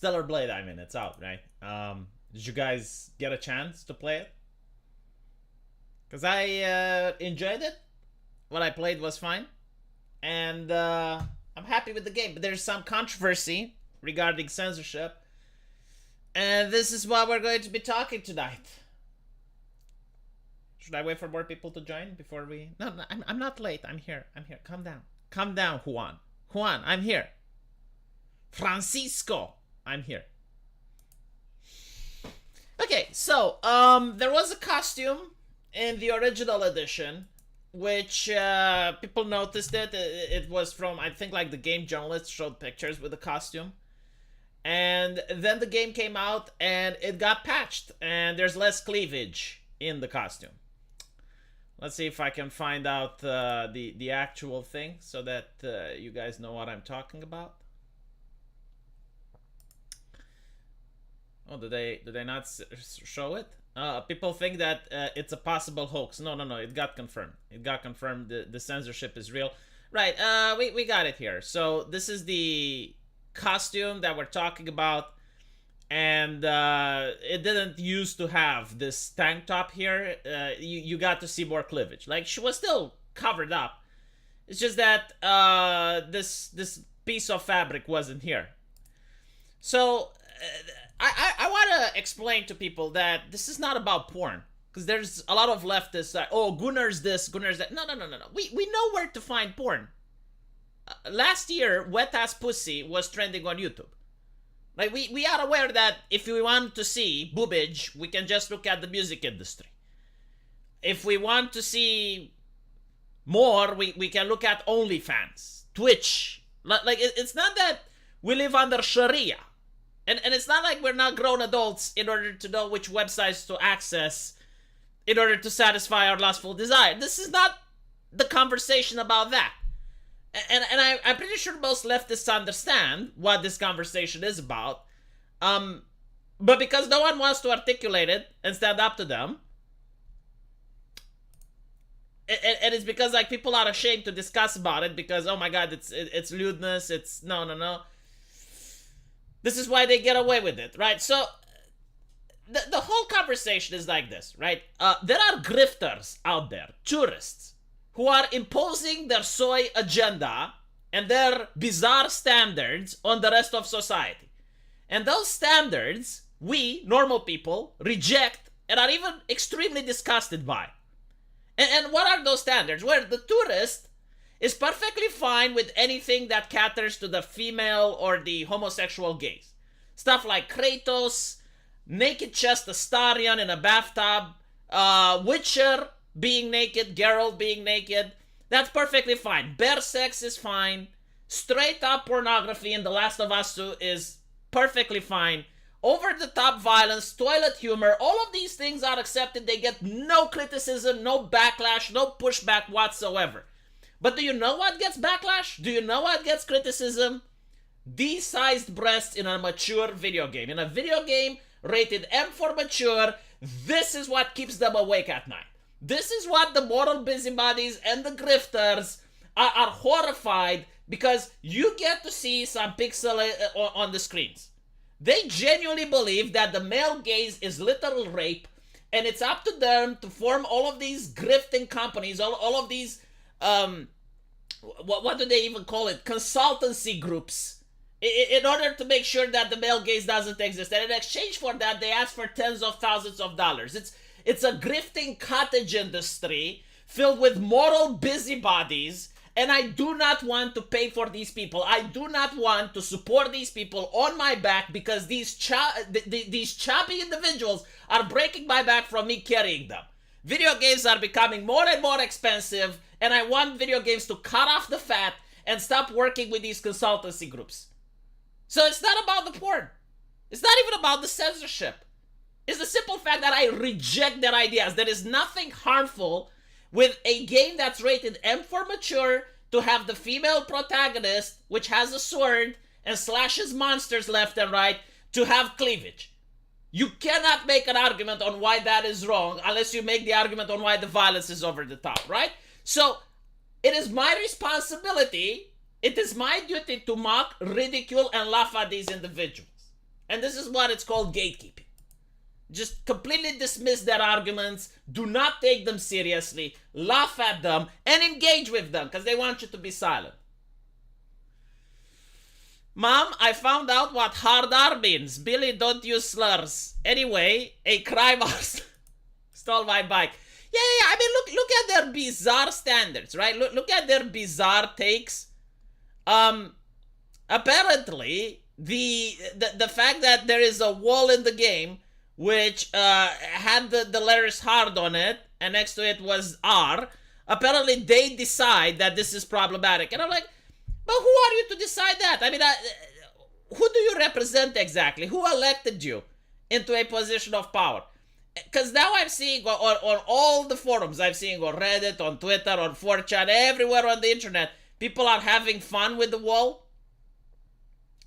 Stellar Blade, I mean, it's out, right? Did you guys get a chance to play it? Because I enjoyed it. What I played was fine. And I'm happy with the game. But there's some controversy regarding censorship. And this is what we're going to be talking tonight. Should I wait for more people to join before we... No, I'm not late. I'm here. Calm down. Calm down, Juan. Juan, I'm here. Francisco, I'm here. Okay, so, there was a costume in the original edition, which, people noticed it. It was from, I think, like, the game journalist showed pictures with the costume. And then the game came out, and it got patched, and there's less cleavage in the costume. Let's see if I can find out the actual thing so that you guys know what I'm talking about. Oh, did they not show it? People think that it's a possible hoax. No, it got confirmed. It got confirmed. The censorship is real. Right, we got it here. So this is the costume that we're talking about. And it didn't used to have this tank top here. You got to see more cleavage. Like, she was still covered up. It's just that this piece of fabric wasn't here. So I want to explain to people that this is not about porn. Because there's a lot of leftists that, oh, Gunnar's this, Gunnar's that. No. We know where to find porn. Last year, Wet Ass Pussy was trending on YouTube. Like, we are aware that if we want to see boobage, we can just look at the music industry. If we want to see more, we can look at OnlyFans, Twitch. Like, it's not that we live under Sharia. And it's not like we're not grown adults in order to know which websites to access in order to satisfy our lustful desire. This is not the conversation about that. And I'm pretty sure most leftists understand what this conversation is about. But because no one wants to articulate it and stand up to them, and it's because, like, people are ashamed to discuss about it because, oh my god, it's lewdness, it's no. This is why they get away with it, right? So the whole conversation is like this, right? There are grifters out there, tourists, who are imposing their soy agenda and their bizarre standards on the rest of society. And those standards, we, normal people, reject and are even extremely disgusted by. And what are those standards? Where the tourist is perfectly fine with anything that caters to the female or the homosexual gaze. Stuff like Kratos, naked chest Astarion in a bathtub, Witcher being naked, Geralt being naked, that's perfectly fine. Bare sex is fine. Straight up pornography in The Last of Us 2 is perfectly fine. Over-the-top violence, toilet humor, all of these things are accepted. They get no criticism, no backlash, no pushback whatsoever. But do you know what gets backlash? Do you know what gets criticism? D-sized breasts in a mature video game. In a video game rated M for mature, this is what keeps them awake at night. This is what the moral busybodies and the grifters are horrified because you get to see some pixel on the screens. They genuinely believe that the male gaze is literal rape, and it's up to them to form all of these grifting companies, all of these, what do they even call it? Consultancy groups, in order to make sure that the male gaze doesn't exist. And in exchange for that, they ask for tens of thousands of dollars. It's a grifting cottage industry filled with moral busybodies, and I do not want to pay for these people. I do not want to support these people on my back because these choppy individuals are breaking my back from me carrying them. Video games are becoming more and more expensive, and I want video games to cut off the fat and stop working with these consultancy groups. So it's not about the porn. It's not even about the censorship. It's the simple fact that I reject their ideas. There is nothing harmful with a game that's rated M for mature to have the female protagonist, which has a sword and slashes monsters left and right, to have cleavage. You cannot make an argument on why that is wrong unless you make the argument on why the violence is over the top, right? So, it is my responsibility, it is my duty to mock, ridicule, and laugh at these individuals. And this is what it's called, gatekeeping. Just completely dismiss their arguments, do not take them seriously, laugh at them, and engage with them because they want you to be silent. Mom, I found out what hard R means. Billy, don't use slurs. Anyway, a crime stole my bike. Yeah. I mean, look at their bizarre standards, right? Look at their bizarre takes. Apparently, the fact that there is a wall in the game which had the letters hard on it, and next to it was R, apparently they decide that this is problematic. And I'm like, but who are you to decide that? I mean, who do you represent exactly? Who elected you into a position of power? Because now I'm seeing on all the forums, I'm seeing on Reddit, on Twitter, on 4chan, everywhere on the internet, people are having fun with the wall.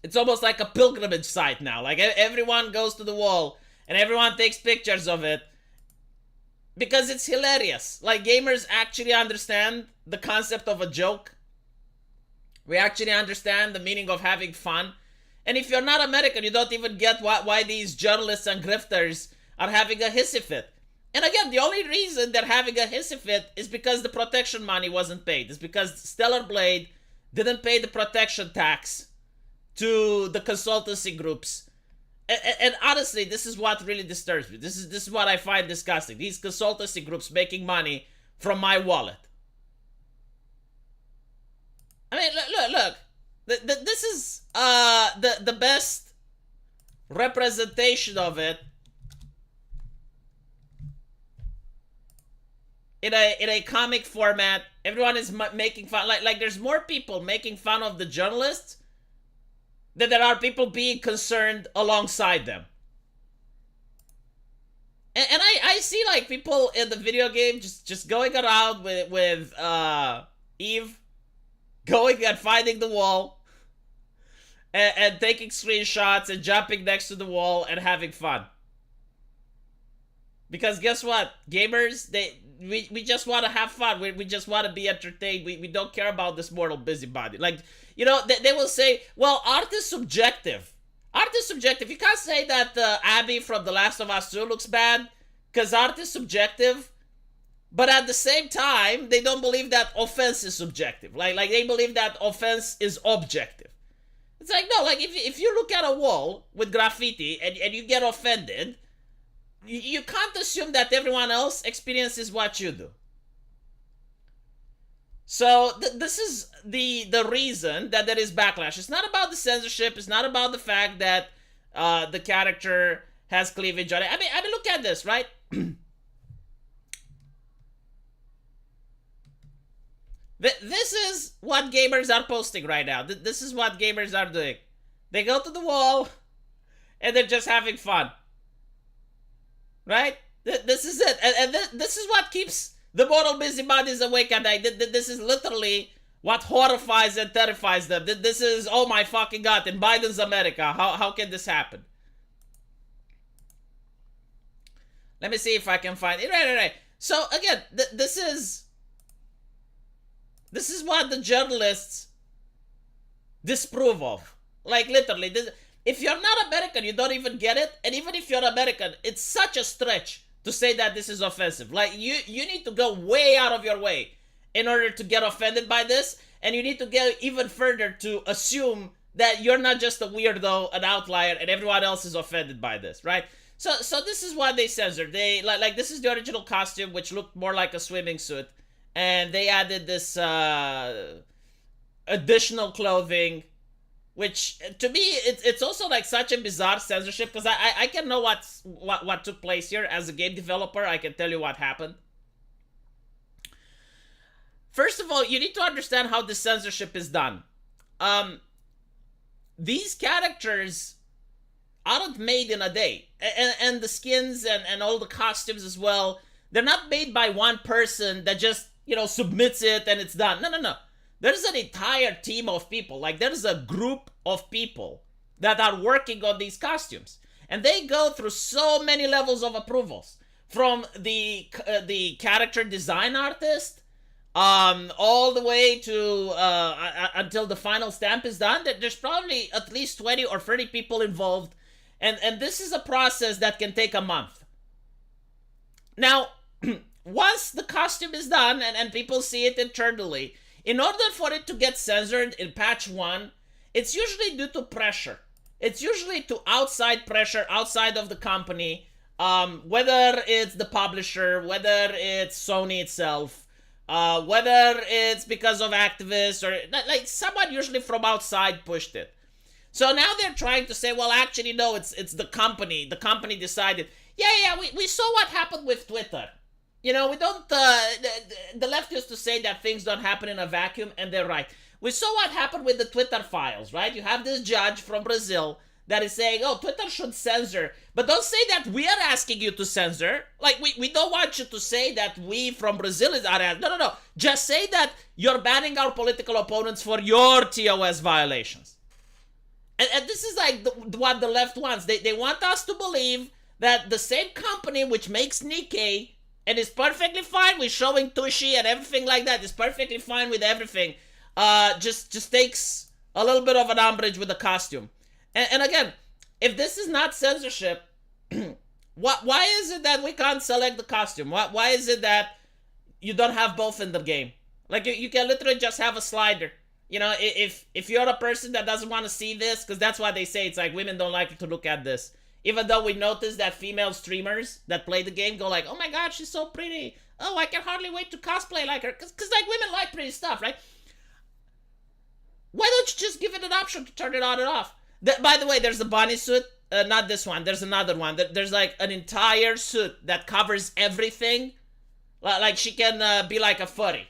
It's almost like a pilgrimage site now. Like everyone goes to the wall and everyone takes pictures of it because it's hilarious. Like gamers actually understand the concept of a joke. We actually understand the meaning of having fun. And if you're not American, you don't even get why these journalists and grifters are having a hissy fit. And again, the only reason they're having a hissy fit is because the protection money wasn't paid. It's because Stellar Blade didn't pay the protection tax to the consultancy groups. And honestly, this is what really disturbs me. This is what I find disgusting. These consultancy groups making money from my wallet. I mean, look. This is the best representation of it in a comic format. Everyone is making fun. Like there's more people making fun of the journalists than there are people being concerned alongside them. And I see like people in the video game just going around with Eve, going and finding the wall, and taking screenshots and jumping next to the wall and having fun. Because guess what? Gamers, we just want to have fun. We just want to be entertained. We don't care about this mortal busybody. Like, you know, they will say, well, art is subjective. Art is subjective. You can't say that Abby from The Last of Us 2 looks bad, because art is subjective. But at the same time, they don't believe that offense is subjective. Like they believe that offense is objective. It's like, no, like if you look at a wall with graffiti and you get offended, you can't assume that everyone else experiences what you do. So this is the reason that there is backlash. It's not about the censorship. It's not about the fact that the character has cleavage on it. I mean, look at this, right? This is what gamers are posting right now. This is what gamers are doing. They go to the wall and they're just having fun. Right? This is it. And this is what keeps the mortal busybodies awake at night. This is literally what horrifies and terrifies them. This is, oh my fucking God, in Biden's America. How can this happen? Let me see if I can find it. Right. So again, this is what the journalists disprove of. Like literally, if you're not American, you don't even get it. And even if you're American, it's such a stretch to say that this is offensive. Like you need to go way out of your way in order to get offended by this. And you need to get even further to assume that you're not just a weirdo, an outlier, and everyone else is offended by this, right? So this is what they censored. They like this is the original costume, which looked more like a swimming suit. And they added this additional clothing, which to me it's also like such a bizarre censorship, because I can know what took place here. As a game developer, I can tell you what happened. First of all, you need to understand how the censorship is done. These characters aren't made in a day, and the skins and all the costumes as well. They're not made by one person that just, you know, submits it and it's done. No. There's an entire team of people. Like, there's a group of people that are working on these costumes. And they go through so many levels of approvals. From the character design artist, all the way to until the final stamp is done. There's probably at least 20 or 30 people involved. And this is a process that can take a month. Now, once the costume is done and people see it internally, in order for it to get censored in patch 1, it's usually due to pressure. It's usually to outside pressure outside of the company, whether it's the publisher, whether it's Sony itself, whether it's because of activists, or like someone usually from outside pushed it. So now they're trying to say, well, actually, no, it's the company. The company decided. Yeah, we saw what happened with Twitter. You know, we don't, the left used to say that things don't happen in a vacuum, and they're right. We saw what happened with the Twitter files, right? You have this judge from Brazil that is saying, oh, Twitter should censor. But don't say that we are asking you to censor. Like, we don't want you to say that we from Brazil are asking. No. Just say that you're banning our political opponents for your TOS violations. And this is like what the left wants. They want us to believe that the same company which makes Nikkei and is perfectly fine with showing Tushy and everything like that, is perfectly fine with everything, just takes a little bit of an umbrage with the costume. And again, if this is not censorship, why is it that we can't select the costume? Why is it that you don't have both in the game? Like, you can literally just have a slider. You know, if you're a person that doesn't want to see this, because that's why they say it's like women don't like to look at this. Even though we notice that female streamers that play the game go like, oh my god, she's so pretty. Oh, I can hardly wait to cosplay like her. Because like women like pretty stuff, right? Why don't you just give it an option to turn it on and off? By the way, there's a bunny suit. Not this one. There's another one. There's like an entire suit that covers everything. Like she can be like a furry.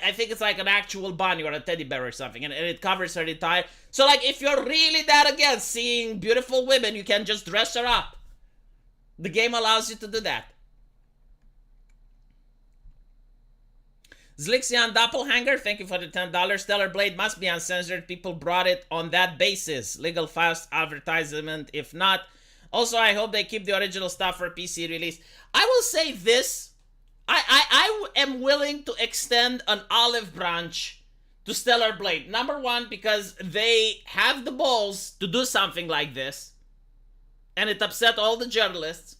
I think it's like an actual bunny or a teddy bear or something, and it covers her entire. So like, if you're really that against seeing beautiful women, you can just dress her up. The game allows you to do that. Zlixian Doppelhanger, thank you for the $10. Stellar Blade must be uncensored. People brought it on that basis. Legal fast advertisement, if not. Also, I hope they keep the original stuff for PC release. I will say this. I am willing to extend an olive branch to Stellar Blade. Number one, because they have the balls to do something like this, and it upset all the journalists.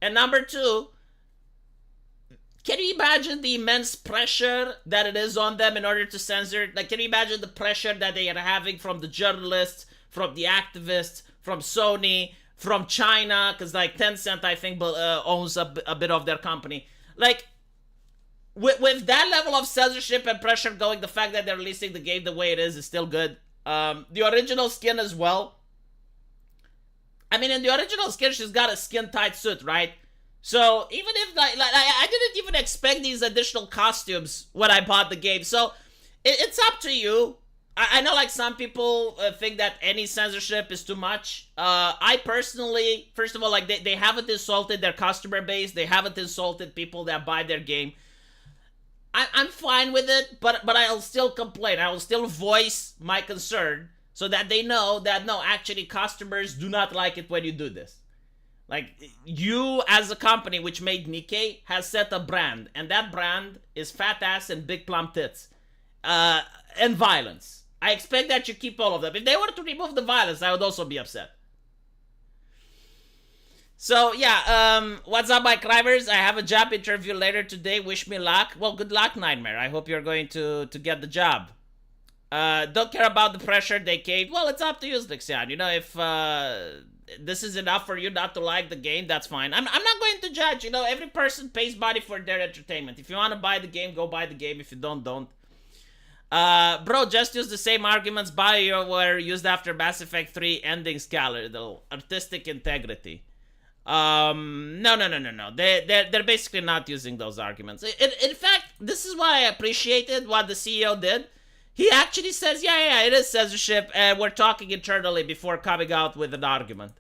And number two, can you imagine the immense pressure that it is on them in order to censor it? Like, can you imagine the pressure that they are having from the journalists, from the activists, from Sony, from China? Because, like, Tencent, I think, owns a bit of their company. Like, with that level of censorship and pressure going, the fact that they're releasing the game the way it is still good. The original skin as well. I mean, in the original skin, she's got a skin-tight suit, right? So, even if, like I didn't even expect these additional costumes when I bought the game. So, it's up to you. I know, like, some people think that any censorship is too much. I personally, first of all, like, they haven't insulted their customer base. They haven't insulted people that buy their game. I'm fine with it, but I'll still complain. I will still voice my concern so that they know that, no, actually, customers do not like it when you do this. Like, you, as a company which made Nikkei, has set a brand. And that brand is fat ass and big plum tits. And violence. I expect that you keep all of them. If they were to remove the violence, I would also be upset. So, yeah, what's up, my climbers? I have a job interview later today. Wish me luck. Well, good luck, Nightmare. I hope you're going to get the job. Don't care about the pressure they caved. Well, it's up to you, Zlixian. You know, if this is enough for you not to like the game, that's fine. I'm not going to judge. You know, every person pays money for their entertainment. If you want to buy the game, go buy the game. If you don't. Bro, just use the same arguments BioWare used after Mass Effect 3 ending scandal. Artistic integrity. No. They're basically not using those arguments. In fact, this is why I appreciated what the CEO did. He actually says, yeah, it is censorship, and we're talking internally before coming out with an argument.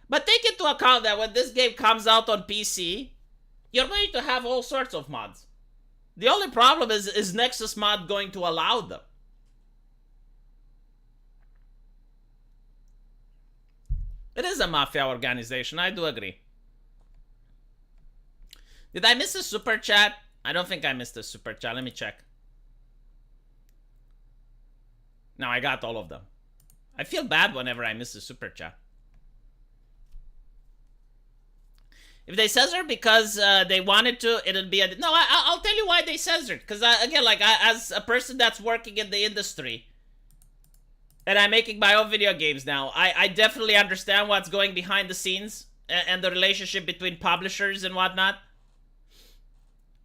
But take into account that when this game comes out on PC, you're going to have all sorts of mods. The only problem is Nexus mod going to allow them? It is a mafia organization, I do agree. Did I miss a super chat? I don't think I missed a super chat. Let me check. No, I got all of them. I feel bad whenever I miss a super chat. If they censor because they wanted to, it'll be a... No, I'll tell you why they censored. Because, again, like, as a person that's working in the industry, and I'm making my own video games now, I definitely understand what's going behind the scenes and the relationship between publishers and whatnot.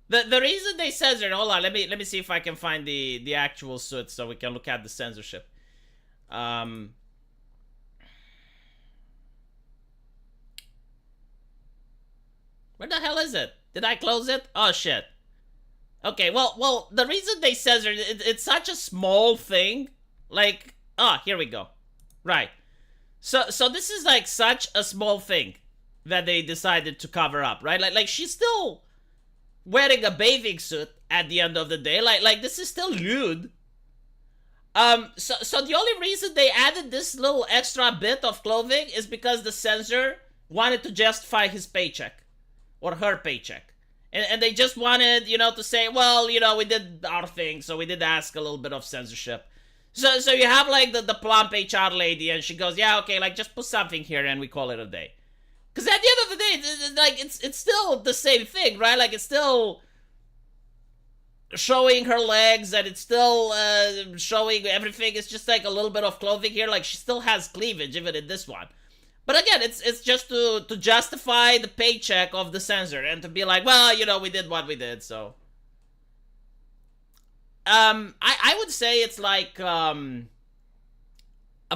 The reason they censored... Hold on, let me see if I can find the actual suit so we can look at the censorship. Where the hell is it? Did I close it? Oh, shit. Okay, well, the reason they censored it, it's such a small thing. Like, here we go. Right. So this is like such a small thing that they decided to cover up, right? Like she's still wearing a bathing suit at the end of the day. Like this is still lewd. So the only reason they added this little extra bit of clothing is because the censor wanted to justify his paycheck. Or her paycheck. And they just wanted, to say, well, we did our thing, so we did ask a little bit of censorship. So you have, like, the plump HR lady, and she goes, yeah, okay, like, just put something here, and we call it a day. Because at the end of the day, like, it's still the same thing, right? Like, it's still showing her legs, and it's still showing everything. It's just, like, a little bit of clothing here. Like, she still has cleavage, even in this one. But again, it's just to justify the paycheck of the censor and to be like, well, we did what we did, so. I would say it's like, a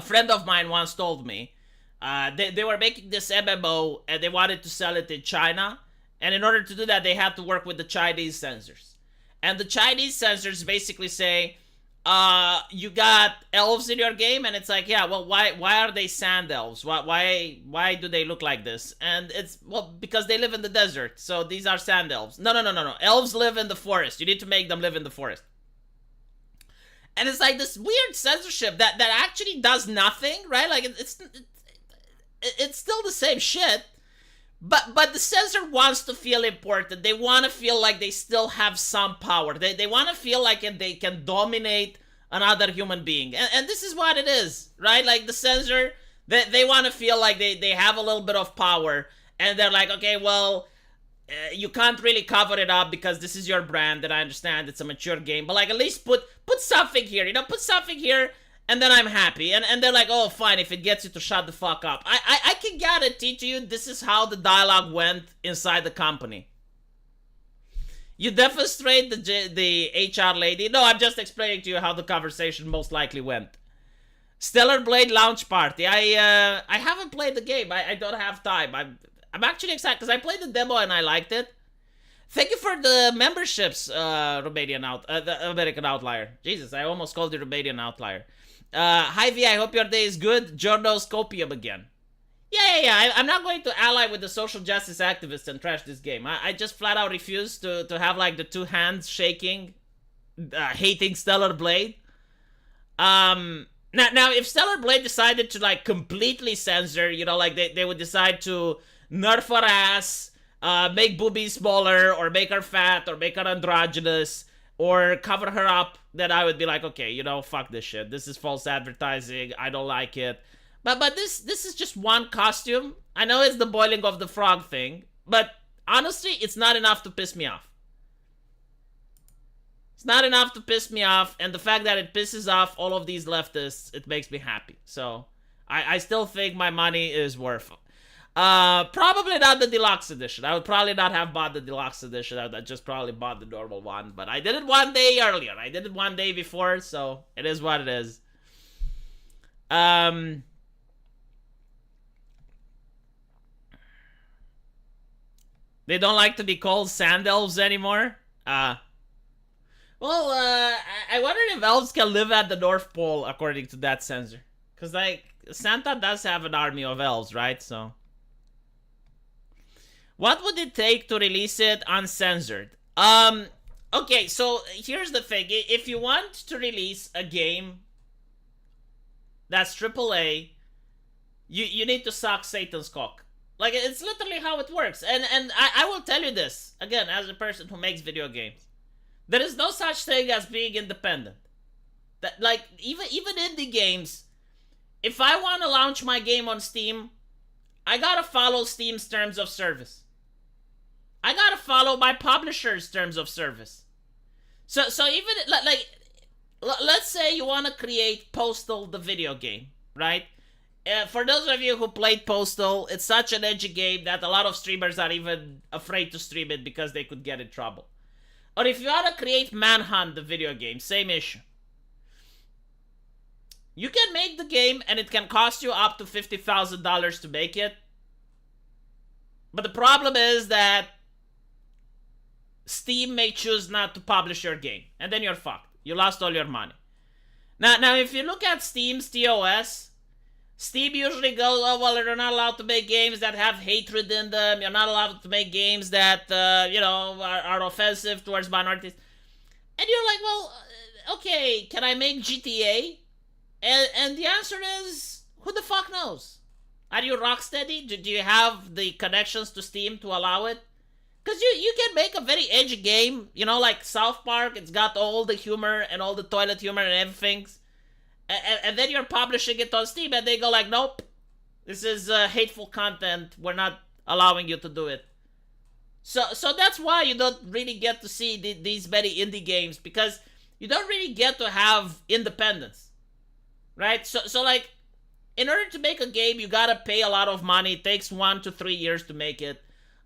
friend of mine once told me, they were making this MMO and they wanted to sell it in China. And in order to do that, they had to work with the Chinese censors. And the Chinese censors basically say, you got elves in your game, and it's like, yeah, well, why are they sand elves? Why do they look like this? And it's, well, because they live in the desert, so these are sand elves. No. Elves live in the forest. You need to make them live in the forest. And it's like this weird censorship that actually does nothing, right? Like, it's still the same shit. But the censor wants to feel important. They want to feel like they still have some power. They want to feel like they can dominate another human being. And this is what it is, right? Like the censor, they want to feel like they have a little bit of power. And they're like, okay, well, you can't really cover it up because this is your brand. And I understand it's a mature game. But like at least put something here, put something here. And then I'm happy. And they're like, oh, fine, if it gets you to shut the fuck up. I can guarantee to you this is how the dialogue went inside the company. You demonstrate the HR lady. No, I'm just explaining to you how the conversation most likely went. Stellar Blade launch party. I haven't played the game. I don't have time. I'm actually excited because I played the demo and I liked it. Thank you for the memberships, the American Outlier. Jesus, I almost called you Romanian Outlier. Hi V, I hope your day is good. Giorno's copium again. Yeah. I'm not going to ally with the social justice activists and trash this game. I just flat out refuse to have like the two hands shaking, hating Stellar Blade. Now if Stellar Blade decided to like completely censor, like they would decide to nerf her ass, make boobies smaller, or make her fat, or make her androgynous, or cover her up, then I would be like, okay, fuck this shit. This is false advertising. I don't like it. But this is just one costume. I know it's the boiling of the frog thing, but honestly, it's not enough to piss me off. It's not enough to piss me off, and the fact that it pisses off all of these leftists, it makes me happy. So, I still think my money is worth it. Probably not the deluxe edition. I would probably not have bought the deluxe edition. I just probably bought the normal one. But I did it one day earlier. I did it one day before, so it is what it is. They don't like to be called sand elves anymore. I wonder if elves can live at the North Pole according to that censor. Because, like, Santa does have an army of elves, right? So... what would it take to release it uncensored? Okay, so here's the thing. If you want to release a game that's AAA, you need to suck Satan's cock. Like, it's literally how it works. And I will tell you this, again, as a person who makes video games. There is no such thing as being independent. That, like, even indie games, if I want to launch my game on Steam, I gotta follow Steam's terms of service. I gotta follow my publisher's terms of service. So even like let's say you want to create Postal the video game, right? For those of you who played Postal, it's such an edgy game that a lot of streamers are even afraid to stream it because they could get in trouble. Or if you want to create Manhunt the video game, same issue. You can make the game and it can cost you up to $50,000 to make it. But the problem is that Steam may choose not to publish your game. And then you're fucked. You lost all your money. Now if you look at Steam's TOS, Steam usually goes, oh, well, you're not allowed to make games that have hatred in them. You're not allowed to make games that, are offensive towards minorities. And you're like, well, okay, can I make GTA? And the answer is, who the fuck knows? Are you Rocksteady? Do you have the connections to Steam to allow it? Because you can make a very edgy game, like South Park. It's got all the humor and all the toilet humor and everything. And then you're publishing it on Steam and they go like, nope, this is hateful content. We're not allowing you to do it. So that's why you don't really get to see these many indie games, because you don't really get to have independence, right? So like, in order to make a game, you gotta pay a lot of money. It takes 1 to 3 years to make it.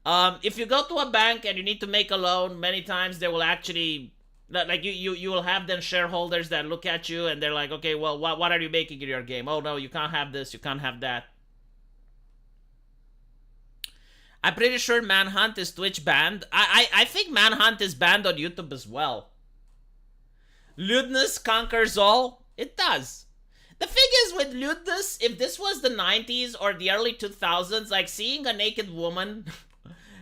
If you go to a bank and you need to make a loan, many times they will actually, like you will have then shareholders that look at you and they're like, okay, well, what are you making in your game? Oh no, you can't have this, you can't have that. I'm pretty sure Manhunt is Twitch banned. I think Manhunt is banned on YouTube as well. Lewdness conquers all? It does. The thing is with lewdness, if this was the 90s or the early 2000s, like seeing a naked woman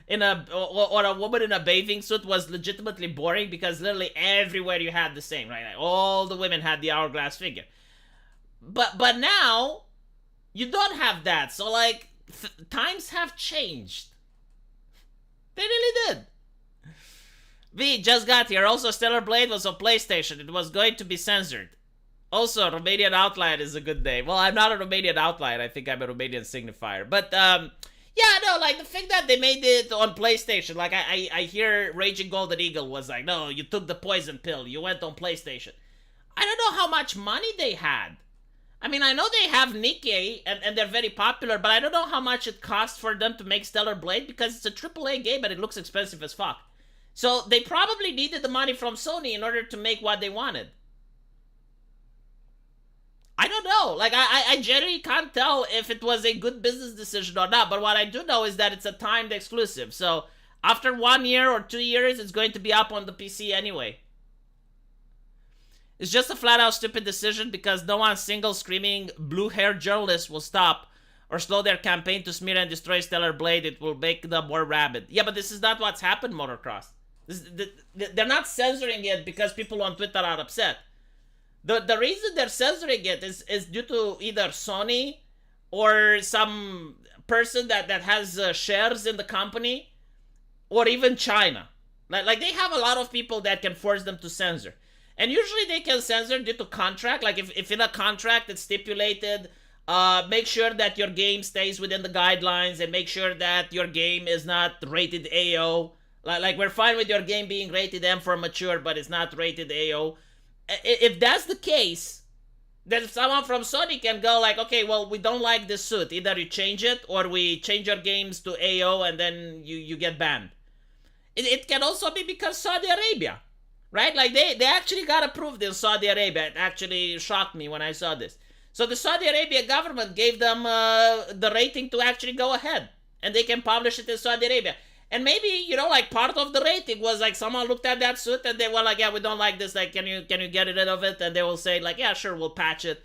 or a woman in a bathing suit was legitimately boring, because literally everywhere you had the same, right? Like all the women had the hourglass figure. But now you don't have that. So like times have changed. They really did. V just got here. Also, Stellar Blade was on PlayStation. It was going to be censored. Also, Romanian Outline is a good name. Well, I'm not a Romanian Outline. I think I'm a Romanian signifier. But, yeah, no, like, the thing that they made it on PlayStation, like, I hear Raging Golden Eagle was like, no, you took the poison pill. You went on PlayStation. I don't know how much money they had. I mean, I know they have Nikkei, and they're very popular, but I don't know how much it cost for them to make Stellar Blade, because it's a AAA game, and it looks expensive as fuck. So, they probably needed the money from Sony in order to make what they wanted. I don't know. Like, I generally can't tell if it was a good business decision or not. But what I do know is that it's a timed exclusive. So, after 1 year or 2 years, it's going to be up on the PC anyway. It's just a flat-out stupid decision, because no one single screaming blue-haired journalist will stop or slow their campaign to smear and destroy Stellar Blade. It will make them more rabid. Yeah, but this is not what's happened, Motocross. They're not censoring it because people on Twitter are upset. The reason they're censoring it is due to either Sony or some person that has shares in the company, or even China. Like they have a lot of people that can force them to censor. And usually they can censor due to contract. Like if in a contract it's stipulated, make sure that your game stays within the guidelines, and make sure that your game is not rated AO. Like we're fine with your game being rated M for mature, but it's not rated AO. If that's the case, then someone from Sony can go like, okay, well, we don't like this suit. Either you change it, or we change your games to AO, and then you get banned. It can also be because Saudi Arabia, right? Like they actually got approved in Saudi Arabia. It actually shocked me when I saw this. So the Saudi Arabia government gave them the rating to actually go ahead, and they can publish it in Saudi Arabia. And maybe, like part of the rating was like someone looked at that suit and they were like, yeah, we don't like this. Like, can you get rid of it? And they will say like, yeah, sure, we'll patch it.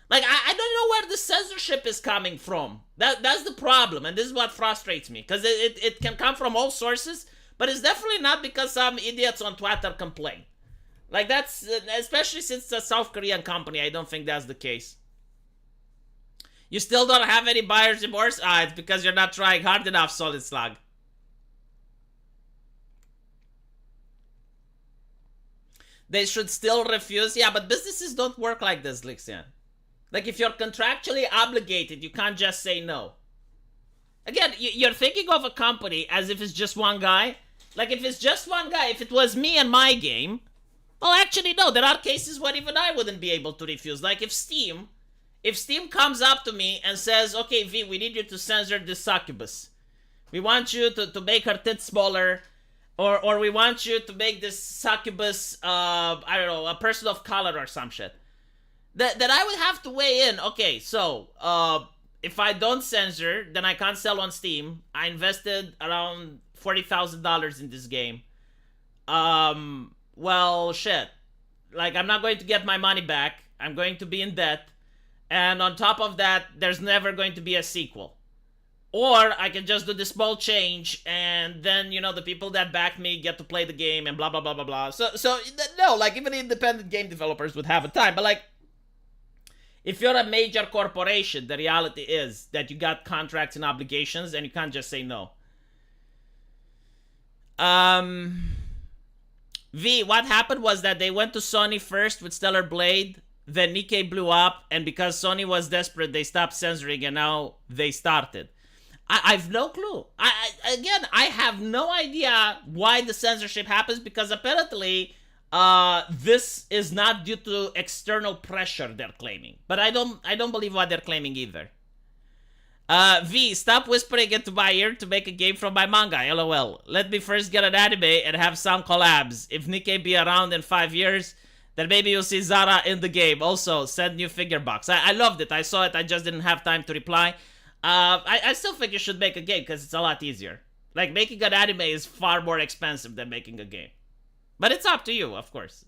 Like, I don't know where the censorship is coming from. That's the problem. And this is what frustrates me. Because it can come from all sources. But it's definitely not because some idiots on Twitter complain. Like, that's, especially since it's a South Korean company, I don't think that's the case. You still don't have any buyer's remorse? It's because you're not trying hard enough, Solid Slug. They should still refuse. Yeah, but businesses don't work like this, Lixian. Like, if you're contractually obligated, you can't just say no. Again, you're thinking of a company as if it's just one guy. Like, if it's just one guy, if it was me and my game, well, actually, no. There are cases where even I wouldn't be able to refuse. Like, if Steam comes up to me and says, okay, V, we need you to censor this succubus. We want you to make her tits smaller, or we want you to make this succubus, I don't know, a person of color or some shit. That I would have to weigh in. Okay, so, if I don't censor, then I can't sell on Steam. I invested around $40,000 in this game. Well, shit. Like, I'm not going to get my money back. I'm going to be in debt. And on top of that, there's never going to be a sequel. Or I can just do the small change, and then, you know, the people that back me get to play the game and blah, blah, blah, blah, blah. So no, like, even independent game developers would have a time. But, like, if you're a major corporation, the reality is that you got contracts and obligations, and you can't just say no. V, what happened was that they went to Sony first with Stellar Blade, then Nikkei blew up, and because Sony was desperate, they stopped censoring, and now they started. I've no clue. I have no idea why the censorship happens, because apparently this is not due to external pressure, they're claiming. But I don't believe what they're claiming either. V, stop whispering into my ear to make a game from my manga, lol. Let me first get an anime and have some collabs. If Nikkei be around in 5 years, then maybe you'll see Zara in the game. Also, send new figure box. I loved it. I saw it. I just didn't have time to reply. I still think you should make a game because it's a lot easier. Like, making an anime is far more expensive than making a game. But it's up to you, of course.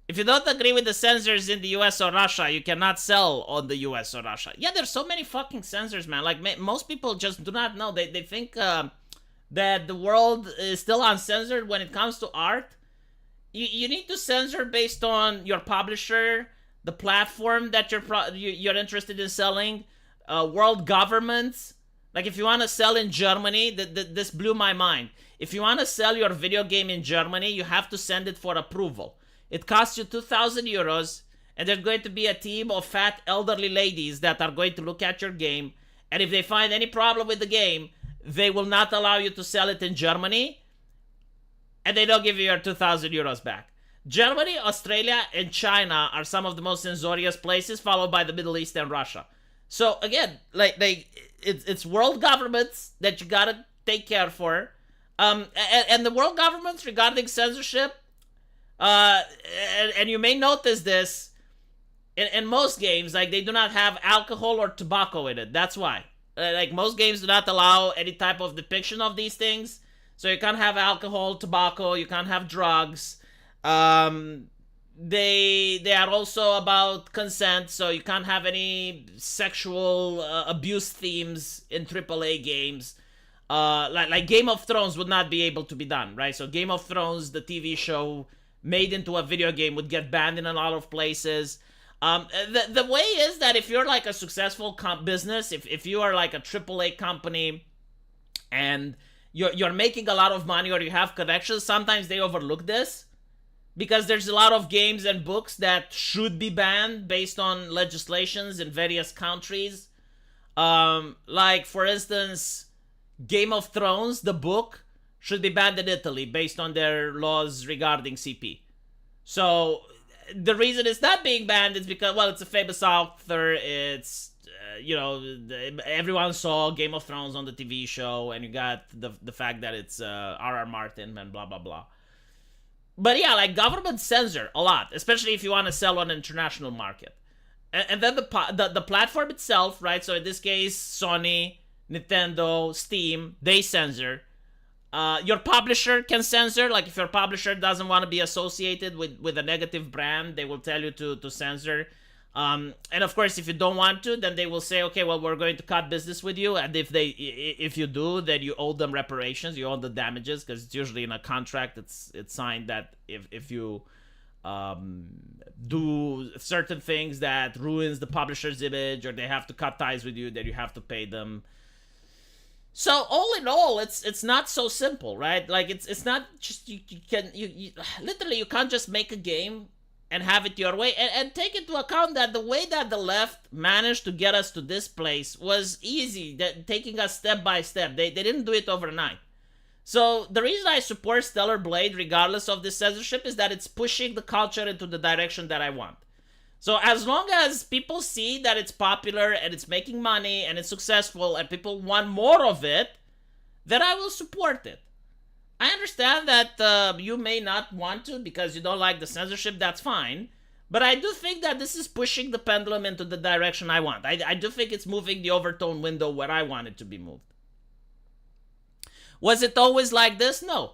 If you don't agree with the censors in the US or Russia, you cannot sell on the US or Russia. Yeah, there's so many fucking censors, man. Like, most people just do not know. They think that the world is still uncensored when it comes to art. You need to censor based on your publisher, the platform that you're interested in selling, world governments. Like, if you want to sell in Germany, this blew my mind. If you want to sell your video game in Germany, you have to send it for approval. It costs you 2,000 euros, and there's going to be a team of fat elderly ladies that are going to look at your game, and if they find any problem with the game, they will not allow you to sell it in Germany, and they don't give you your 2,000 euros back. Germany, Australia, and China are some of the most censorious places, followed by the Middle East and Russia. So again, it's world governments that you gotta take care for, and the world governments regarding censorship. And you may notice this in most games, like, they do not have alcohol or tobacco in it. That's why. Like, most games do not allow any type of depiction of these things. So you can't have alcohol, tobacco, you can't have drugs. They are also about consent, so you can't have any sexual abuse themes in AAA games. Like Game of Thrones would not be able to be done, right? So Game of Thrones, the TV show, made into a video game, would get banned in a lot of places. The way is that if you're like a successful business, if you are like a AAA company and you're making a lot of money or you have connections, sometimes they overlook this because there's a lot of games and books that should be banned based on legislations in various countries. Like, for instance, Game of Thrones, the book, should be banned in Italy based on their laws regarding CP. So the reason it's not being banned is because, well, it's a famous author. It's, everyone saw Game of Thrones on the TV show, and you got the fact that it's R.R. Martin and blah, blah, blah. But yeah, like, government censor a lot, especially if you want to sell on an international market. And then the platform itself, right? So in this case, Sony, Nintendo, Steam, they censor. Your publisher can censor. Like, if your publisher doesn't want to be associated with a negative brand, they will tell you to censor. And of course, if you don't want to, then they will say, okay, well, we're going to cut business with you. And if you do, then you owe them reparations. You owe the damages, because it's usually in a contract. It's signed that if you do certain things that ruins the publisher's image, or they have to cut ties with you, then you have to pay them. So all in all, it's not so simple, right? Like, it's not just you literally, you can't just make a game and have it your way. And take into account that the way that the left managed to get us to this place was easy, that taking us step by step. They didn't do it overnight. So the reason I support Stellar Blade, regardless of this censorship, is that it's pushing the culture into the direction that I want. So as long as people see that it's popular and it's making money and it's successful and people want more of it, then I will support it. I understand that you may not want to because you don't like the censorship, that's fine. But I do think that this is pushing the pendulum into the direction I want. I do think it's moving the overtone window where I want it to be moved. Was it always like this? No.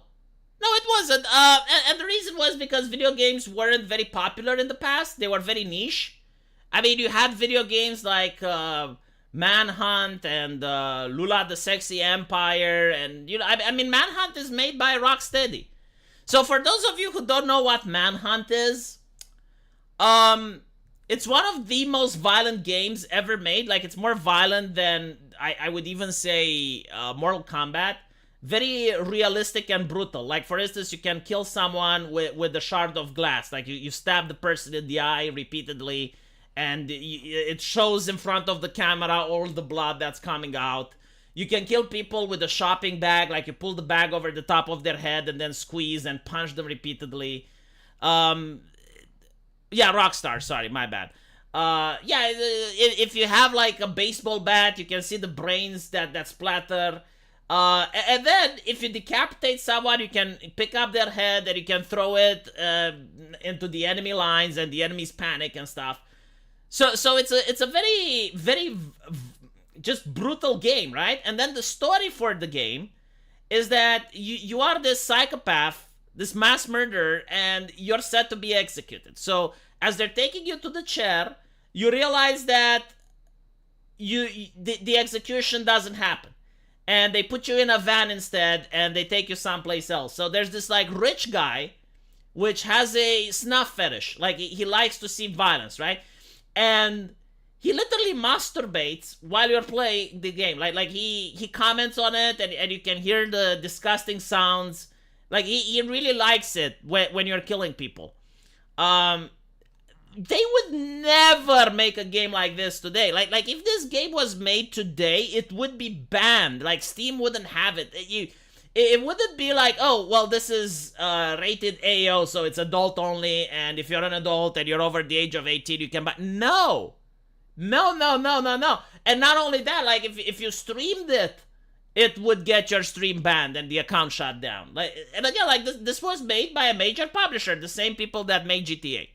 No, it wasn't. And the reason was because video games weren't very popular in the past. They were very niche. I mean, you had video games like Manhunt and Lula the Sexy Empire, and I mean, Manhunt is made by Rocksteady. So for those of you who don't know what Manhunt is, it's one of the most violent games ever made. Like, it's more violent than I would even say Mortal Kombat. Very realistic and brutal. Like, for instance, you can kill someone with a shard of glass. Like, you stab the person in the eye repeatedly, and it shows in front of the camera all the blood that's coming out. You can kill people with a shopping bag. Like, you pull the bag over the top of their head and then squeeze and punch them repeatedly. Yeah, Rockstar, sorry, my bad. Yeah, if you have, like, a baseball bat, you can see the brains that splatter. And then, if you decapitate someone, you can pick up their head and you can throw it into the enemy lines, and the enemies panic and stuff. So it's a very, very just brutal game, right? And then the story for the game is that you are this psychopath, this mass murderer, and you're set to be executed. So as they're taking you to the chair, you realize that the execution doesn't happen. And they put you in a van instead, and they take you someplace else. So there's this, like, rich guy, which has a snuff fetish. Like, he likes to see violence, right? And he literally masturbates while you're playing the game. Like he comments on it, and you can hear the disgusting sounds. Like, he really likes it when you're killing people. They would never make a game like this today. Like if this game was made today, it would be banned. Like, Steam wouldn't have it. It wouldn't be like, oh, well, this is rated AO, so it's adult only, and if you're an adult and you're over the age of 18, you can buy. No. No. And not only that, like, if you streamed it, it would get your stream banned and the account shut down. Like, and again, like, this was made by a major publisher, the same people that made GTA.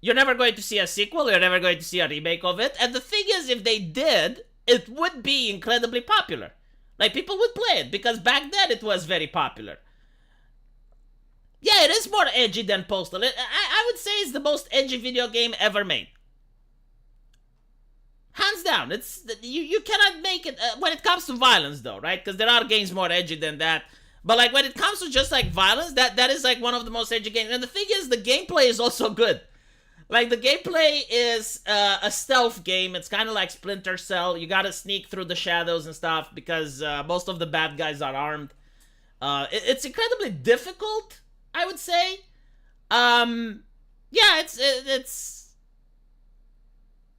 You're never going to see a sequel, you're never going to see a remake of it, and the thing is, if they did, it would be incredibly popular. Like, people would play it, because back then it was very popular. Yeah, it is more edgy than Postal. I would say it's the most edgy video game ever made. Hands down. It's you cannot make it, when it comes to violence, though, right? Because there are games more edgy than that. But, like, when it comes to just, like, violence, that is, like, one of the most edgy games. And the thing is, the gameplay is also good. Like, the gameplay is a stealth game. It's kind of like Splinter Cell. You gotta sneak through the shadows and stuff because most of the bad guys are armed. It's incredibly difficult, I would say. Yeah, it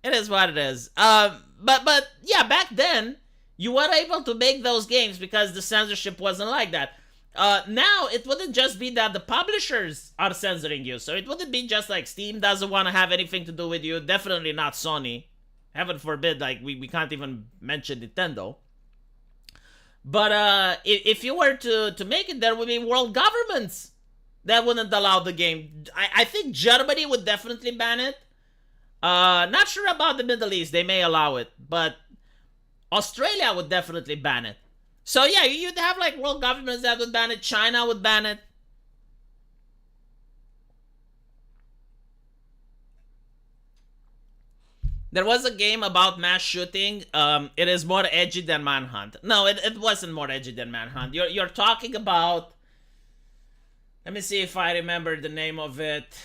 is what it is. But yeah, back then, you were able to make those games because the censorship wasn't like that. Now, it wouldn't just be that the publishers are censoring you. So it wouldn't be just like Steam doesn't want to have anything to do with you. Definitely not Sony. Heaven forbid, like, we can't even mention Nintendo. But if you were to make it, there would be world governments that wouldn't allow the game. I think Germany would definitely ban it. Not sure about the Middle East. They may allow it. But Australia would definitely ban it. So yeah, you'd have, like, world governments that would ban it. China would ban it. There was a game about mass shooting. It is more edgy than Manhunt. No, it wasn't more edgy than Manhunt. You're talking about... Let me see if I remember the name of it.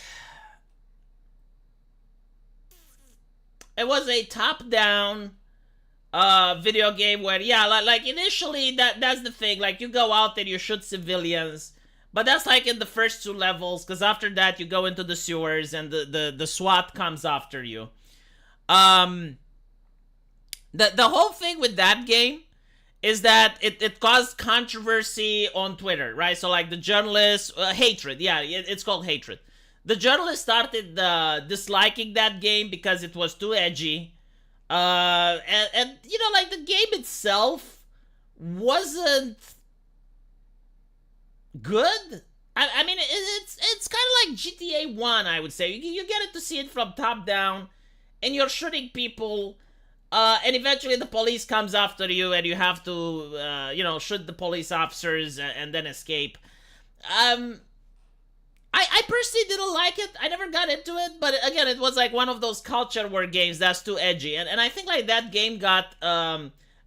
It was a top-down video game where, yeah, like initially, that's the thing. Like, you go out and you shoot civilians, But that's like in the first 2 levels, because after that you go into the sewers and the SWAT comes after you. Um, the whole thing with that game is that it caused controversy on Twitter, right? So like the journalists, hatred, yeah, it's called hatred. The journalists started disliking that game because it was too edgy. And you know, like the game itself wasn't good. I mean, it's kind of like GTA 1, I would say. You get it to see it from top down, and you're shooting people, and eventually the police comes after you, and you have to, shoot the police officers and then escape. I personally didn't like it. I never got into it, but again, it was like one of those culture war games that's too edgy, and I think like that game got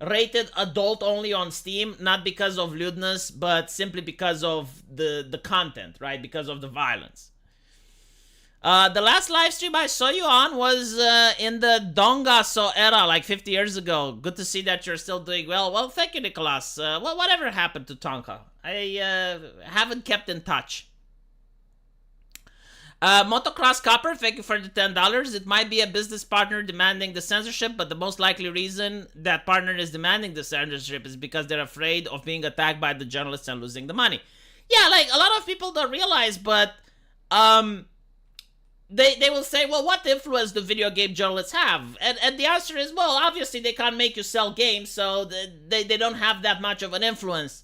rated adult only on Steam, not because of lewdness, but simply because of the content, right? Because of the violence. The last live stream I saw you on was in the Dongaso era, like 50 years ago. Good to see that you're still doing well. Well, thank you, Nicholas. Well, whatever happened to Tonka? I haven't kept in touch. Motocross Copper, thank you for the $10. It might be a business partner demanding the censorship, but the most likely reason that partner is demanding the censorship is because they're afraid of being attacked by the journalists and losing the money. Yeah, like a lot of people don't realize, but they will say, well, what influence do video game journalists have? And the answer is, well, obviously they can't make you sell games, so they don't have that much of an influence.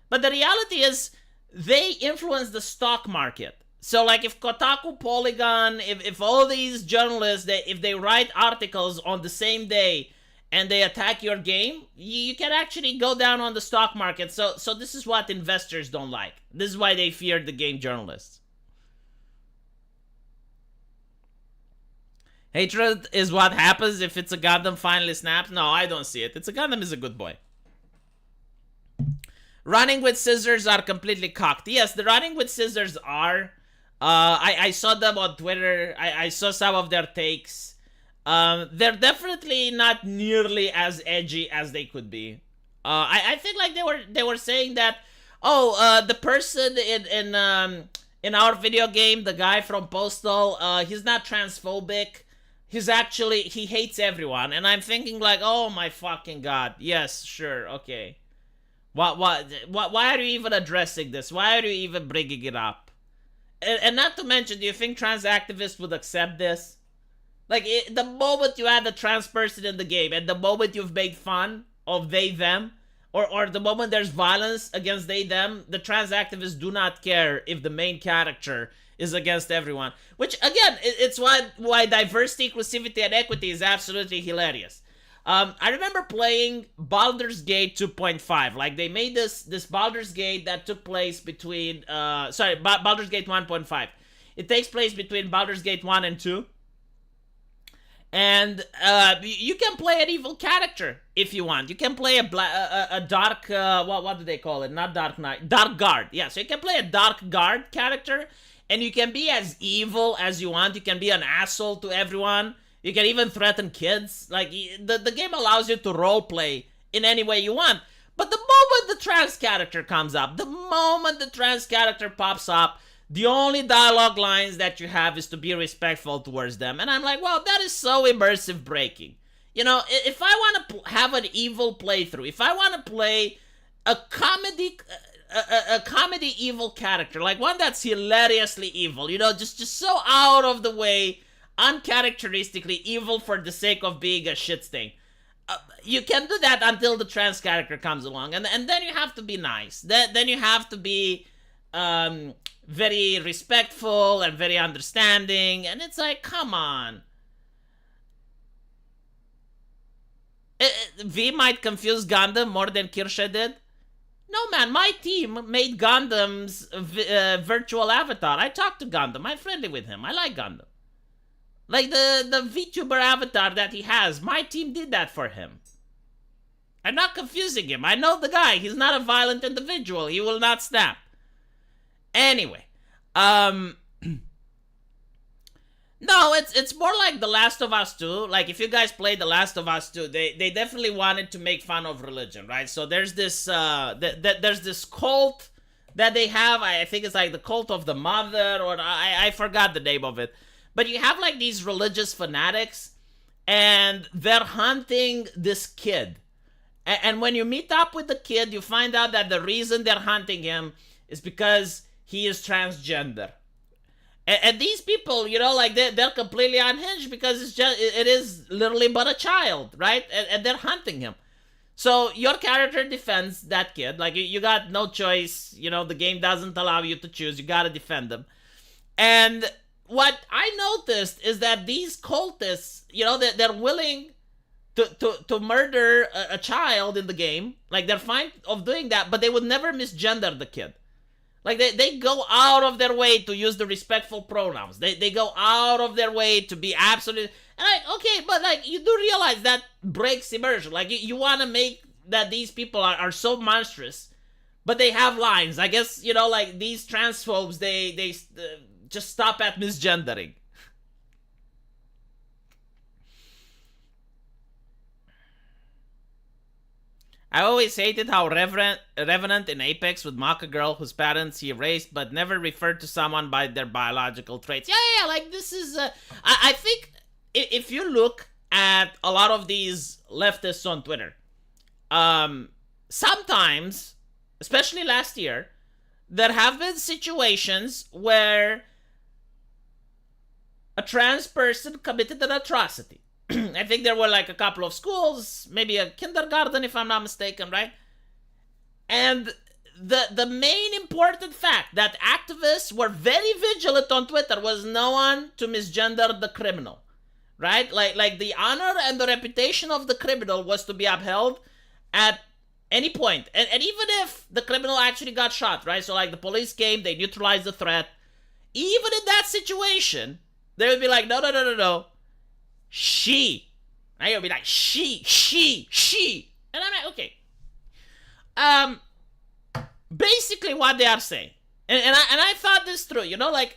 But the reality is, they influence the stock market. So, like, if Kotaku, Polygon, if all these journalists, if they write articles on the same day and they attack your game, you can actually go down on the stock market. So this is what investors don't like. This is why they fear the game journalists. Hatred is what happens if It's a Gundam finally snaps. No, I don't see it. It's a Gundam is a good boy. Running with scissors are completely cocked. Yes, the running with scissors are... I saw them on Twitter. I saw some of their takes. They're definitely not nearly as edgy as they could be. I think like they were saying that, the person in our video game, the guy from Postal, he's not transphobic. He hates everyone. And I'm thinking like, oh my fucking god. Yes, sure, okay. Why are you even addressing this? Why are you even bringing it up? And not to mention, do you think trans activists would accept this? Like, the moment you add a trans person in the game, and the moment you've made fun of they, them, or the moment there's violence against they, them, the trans activists do not care if the main character is against everyone. Which, again, it's why diversity, inclusivity, and equity is absolutely hilarious. I remember playing Baldur's Gate 2.5. Like, they made this Baldur's Gate that took place between... Baldur's Gate 1.5. It takes place between Baldur's Gate 1 and 2. And you can play an evil character if you want. You can play a dark... what do they call it? Not Dark Knight. Dark Guard. Yeah, so you can play a Dark Guard character. And you can be as evil as you want. You can be an asshole to everyone. You can even threaten kids. Like, the game allows you to roleplay in any way you want. But the moment the trans character comes up, the moment the trans character pops up, the only dialogue lines that you have is to be respectful towards them. And I'm like, wow, that is so immersive breaking. You know, if I want to have an evil playthrough, if I want to play a comedy evil character, like one that's hilariously evil, you know, just so out of the way, uncharacteristically evil for the sake of being a shit stain. You can do that until the trans character comes along, and then you have to be nice. Then you have to be very respectful and very understanding, and it's like, come on. V might confuse Gundam more than Kirsche did. No, man, my team made Gundam's virtual avatar. I talked to Gundam. I'm friendly with him. I like Gundam. Like, the VTuber avatar that he has, my team did that for him. I'm not confusing him. I know the guy. He's not a violent individual. He will not snap. Anyway. No, it's more like The Last of Us 2. Like, if you guys played The Last of Us 2, they definitely wanted to make fun of religion, right? So there's this, there's this cult that they have. I think it's like the cult of the mother, or I forgot the name of it. But you have like these religious fanatics, and they're hunting this kid. And when you meet up with the kid, you find out that the reason they're hunting him is because he is transgender. And these people, you know, like they're completely unhinged because it is literally but a child, right? And they're hunting him. So your character defends that kid. Like you got no choice. You know, the game doesn't allow you to choose. You gotta defend them. And what I noticed is that these cultists, you know, they're willing to murder a child in the game. Like they're fine of doing that, but they would never misgender the kid. Like they go out of their way to use the respectful pronouns. They go out of their way to be absolute. And like, okay, but like you do realize that breaks immersion. Like you want to make that these people are so monstrous, but they have lines. I guess, you know, like these transphobes, they just stop at misgendering. I always hated how Revenant in Apex would mock a girl whose parents he erased, but never referred to someone by their biological traits. Yeah, like this is... I think if you look at a lot of these leftists on Twitter, sometimes, especially last year, there have been situations where a trans person committed an atrocity. I think there were like a couple of schools, maybe a kindergarten if I'm not mistaken, right? And the main important fact that activists were very vigilant on Twitter was no one to misgender the criminal, right? Like the honor and the reputation of the criminal was to be upheld at any point. And even if the criminal actually got shot, right? So like the police came, they neutralized the threat. Even in that situation, they would be like, no. She. And you'll be like, she. And I'm like, okay. Basically what they are saying. And I thought this through, you know, like,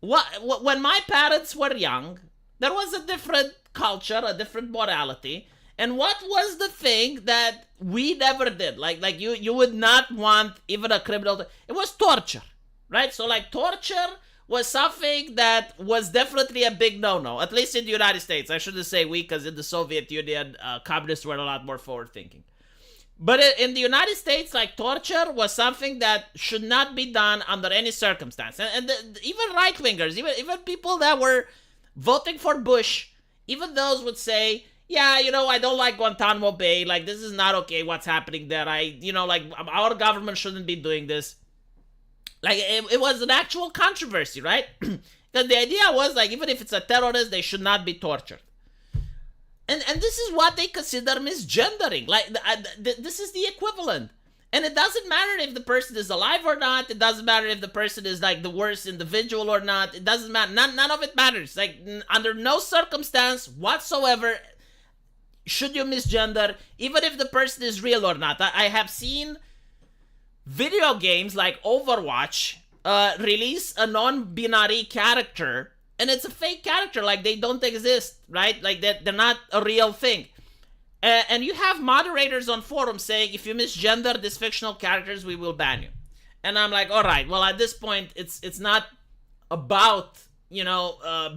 when my parents were young, there was a different culture, a different morality. And what was the thing that we never did? Like you would not want even a criminal it was torture, right? So like torture was something that was definitely a big no-no, at least in the United States. I shouldn't say we, because in the Soviet Union, communists were a lot more forward-thinking. But in the United States, like, torture was something that should not be done under any circumstance. And even right-wingers, even people that were voting for Bush, even those would say, yeah, you know, I don't like Guantanamo Bay. Like, this is not okay what's happening there. Our government shouldn't be doing this. Like, it was an actual controversy, right? Because the idea was, like, even if it's a terrorist, they should not be tortured. And this is what they consider misgendering. Like, this is the equivalent. And it doesn't matter if the person is alive or not. It doesn't matter if the person is, like, the worst individual or not. It doesn't matter. None of it matters. Like, under no circumstance whatsoever should you misgender, even if the person is real or not. I have seen video games like Overwatch release a non-binary character, and it's a fake character. Like, they don't exist, right? Like, they're not a real thing. And you have moderators on forums saying, if you misgender these fictional characters, we will ban you. And I'm like, all right, well, at this point, it's not about,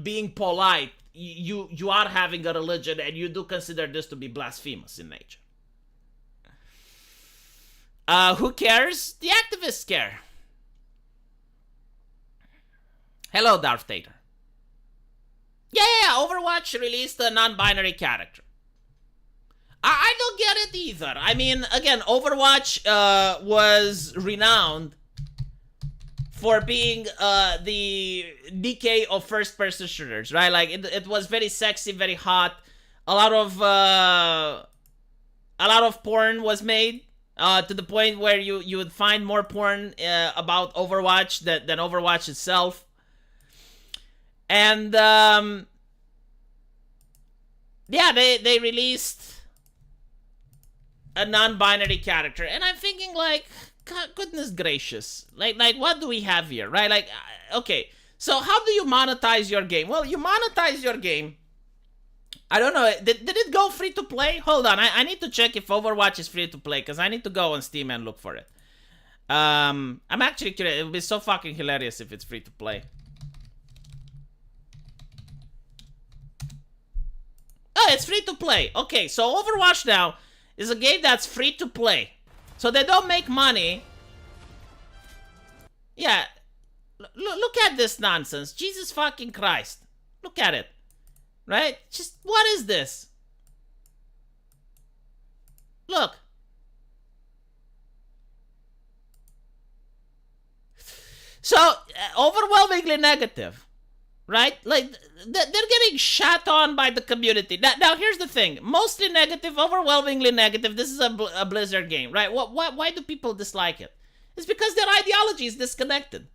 being polite. You are having a religion, and you do consider this to be blasphemous in nature. Who cares? The activists care. Hello, Darth Vader. Yeah, Overwatch released a non-binary character. I don't get it either. I mean, again, Overwatch was renowned for being the decay of first-person shooters, right? Like, it was very sexy, very hot. A lot of porn was made. To the point where you would find more porn about Overwatch than Overwatch itself. And, they released a non-binary character. And I'm thinking, like, God, goodness gracious. Like, what do we have here, right? Like, okay, so how do you monetize your game? Well, you monetize your game. I don't know. Did it go free to play? Hold on. I need to check if Overwatch is free to play, because I need to go on Steam and look for it. I'm actually curious. It would be so fucking hilarious if it's free to play. Oh, it's free to play. Okay, so Overwatch now is a game that's free to play. So they don't make money. Yeah. Look at this nonsense. Jesus fucking Christ. Look at it. Right? Just, what is this? Look. So, overwhelmingly negative. Right? Like, they're getting shat on by the community. Now, here's the thing. Mostly negative, overwhelmingly negative. This is a Blizzard game, right? Why do people dislike it? It's because their ideology is disconnected.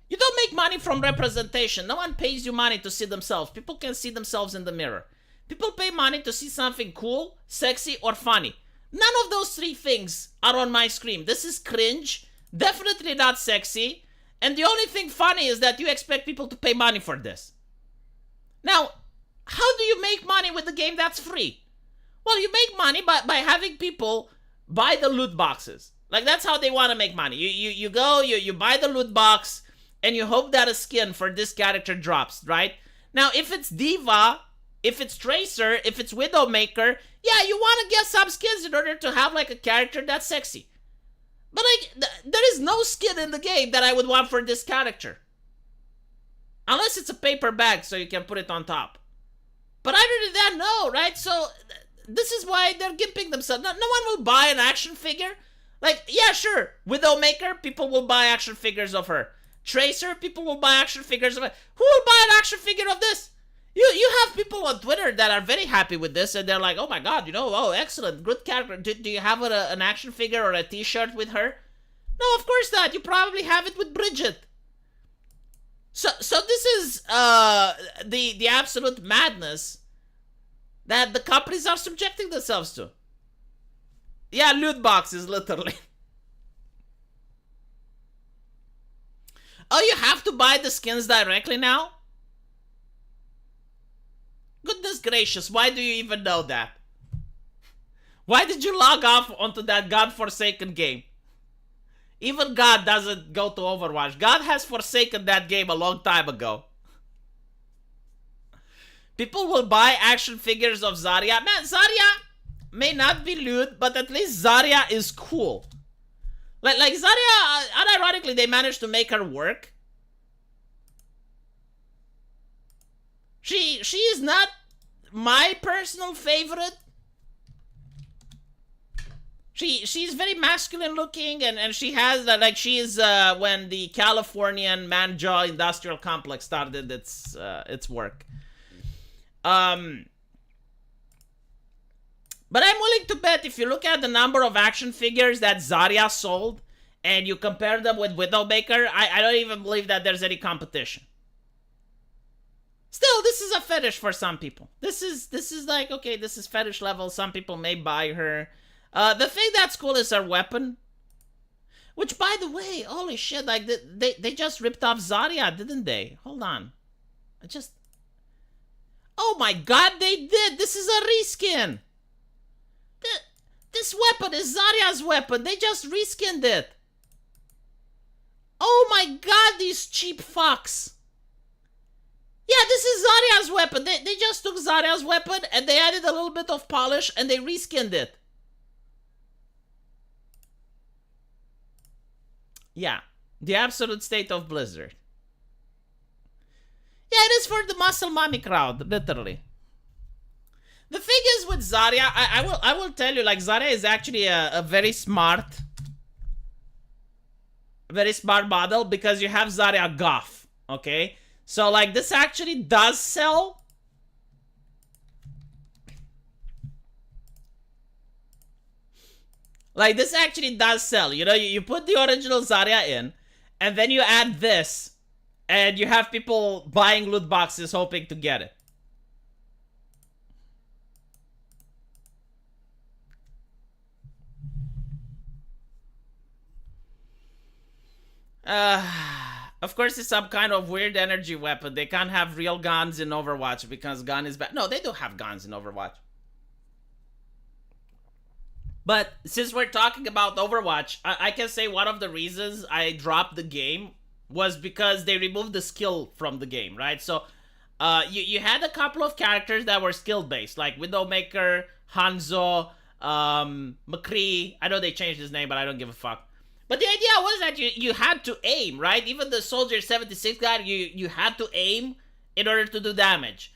You don't make money from representation. No one pays you money to see themselves. People can see themselves in the mirror. People pay money to see something cool, sexy, or funny. None of those three things are on my screen. This is cringe, definitely not sexy, and the only thing funny is that you expect people to pay money for this. Now, how do you make money with a game that's free? Well, you make money by having people buy the loot boxes. Like, that's how they want to make money. You go, you buy the loot box, and you hope that a skin for this character drops, right? Now, if it's Diva, if it's Tracer, if it's Widowmaker, yeah, you want to get some skins in order to have, like, a character that's sexy. But, like, there is no skin in the game that I would want for this character. Unless it's a paper bag so you can put it on top. But other than that, no, right? So, this is why they're gimping themselves. No one will buy an action figure. Like, yeah, sure, Widowmaker, people will buy action figures of her. Tracer, people will buy action figures of her. Who will buy an action figure of this? You have people on Twitter that are very happy with this, and they're like, oh my god, oh, excellent, good character. Do you have an action figure or a t-shirt with her? No, of course not. You probably have it with Bridget. So this is the absolute madness that the companies are subjecting themselves to. Yeah, loot boxes, literally. Oh, you have to buy the skins directly now? Goodness gracious, why do you even know that? Why did you log off onto that godforsaken game? Even God doesn't go to Overwatch. God has forsaken that game a long time ago. People will buy action figures of Zarya. Man, Zarya may not be lewd, but at least Zarya is cool. Like Zarya, unironically, they managed to make her work. She is not my personal favorite. She's very masculine looking, and she has like she is when the Californian Manjaw Industrial Complex started its work. But I'm willing to bet if you look at the number of action figures that Zarya sold and you compare them with Widowmaker, I don't even believe that there's any competition. Still, this is a fetish for some people. This is like, okay, this is fetish level. Some people may buy her. The thing that's cool is her weapon. Which, by the way, holy shit, like, they just ripped off Zarya, didn't they? Hold on. Oh my god, they did! This is a reskin! This weapon is Zarya's weapon. They just reskinned it. Oh my god, these cheap fucks. Yeah, this is Zarya's weapon. They just took Zarya's weapon and they added a little bit of polish and they reskinned it. Yeah, the absolute state of Blizzard. Yeah, it is for the muscle mommy crowd, literally. The thing is with Zarya, I will tell you, like, Zarya is actually a very smart model because you have Zarya Goth, okay? So, like, this actually does sell. Like, this actually does sell. You know, you put the original Zarya in, and then you add this, and you have people buying loot boxes hoping to get it. Of course, it's some kind of weird energy weapon. They can't have real guns in Overwatch because gun is bad. No, they do have guns in Overwatch. But since we're talking about Overwatch, I can say one of the reasons I dropped the game was because they removed the skill from the game, right? So, you had a couple of characters that were skill based, like Widowmaker, Hanzo, McCree. I know they changed his name, but I don't give a fuck. But the idea was that you had to aim, right? Even the Soldier 76 guy, you had to aim in order to do damage.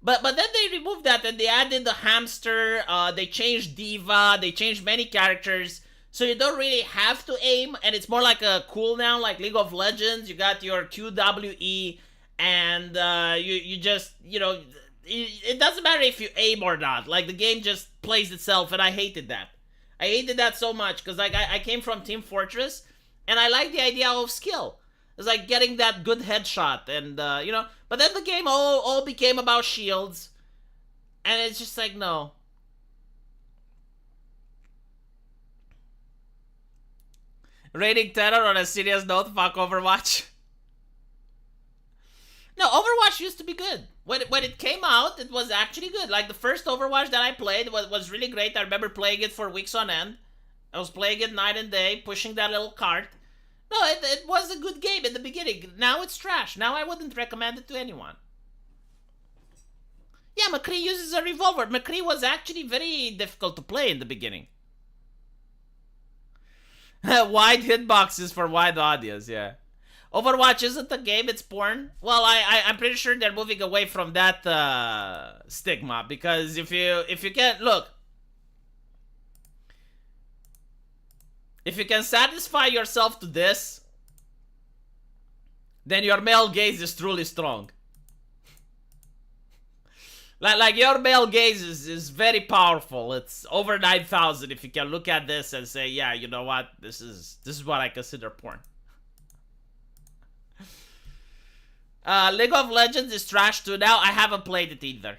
But then they removed that and they added the hamster, they changed Diva, they changed many characters. So you don't really have to aim, and it's more like a cooldown, like League of Legends. You got your QWE, and you just, it doesn't matter if you aim or not. Like, the game just plays itself, and I hated that. I hated that so much, because like I came from Team Fortress, and I like the idea of skill. It's like getting that good headshot, and but then the game all became about shields, and it's just like, no. Rating terror on a serious note, fuck Overwatch. No, Overwatch used to be good. When it came out, it was actually good. Like, the first Overwatch that I played was really great. I remember playing it for weeks on end. I was playing it night and day, pushing that little cart. No, it was a good game in the beginning. Now it's trash. Now I wouldn't recommend it to anyone. Yeah, McCree uses a revolver. McCree was actually very difficult to play in the beginning. Wide hitboxes for wide audience, yeah. Overwatch isn't a game, it's porn. Well, I'm pretty sure they're moving away from that stigma, because if you can look, if you can satisfy yourself to this, then your male gaze is truly strong. Like your male gaze is very powerful. It's over 9,000 if you can look at this and say, yeah, you know what, this is what I consider porn. League of Legends is trash too. Now, I haven't played it either.